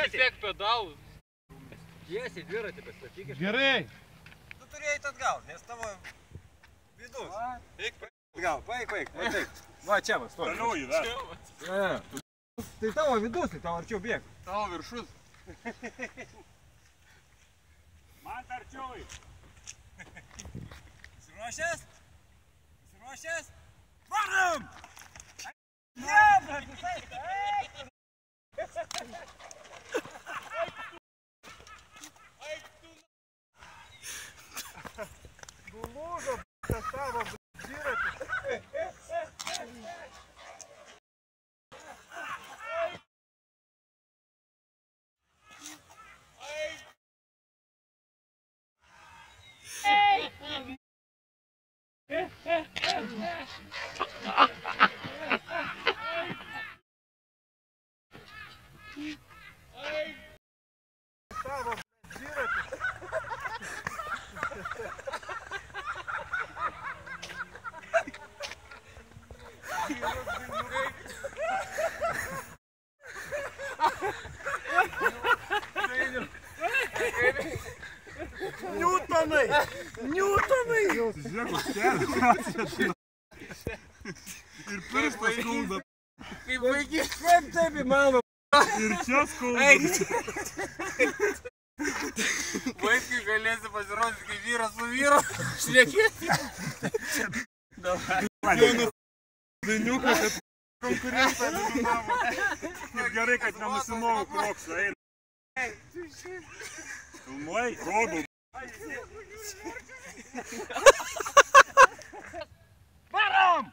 Tiesiai pedalų. Tiesiai dviratį pastatykit. Gerai. Tu turėjai atgal, nes tavo vidus. Eik atgal, paeik. Va, čia va, stovi. Toliau jį, da. Tai tavo vidus, tai tavo arčiau bėg. Tavo viršus. Man arčiau. Pasiruošęs? Varom! Ne, bet visai, Dulūžo, tas tavo dviratis. Tavo dviratis. Niutonai! Žiūrėk, už kelią. Ir pirštas skauda. Kaip vaikis. Kaip taip įmanoma? Ir čia skauda. Vaikai galėsi pasirodyti, kaip vyras su vyru. Šnekėti. Dainiukas, kad konkurentą nusimavo. Ir gerai, kad nenusimovau kroksą. Filmuoji? Rodau. Varom!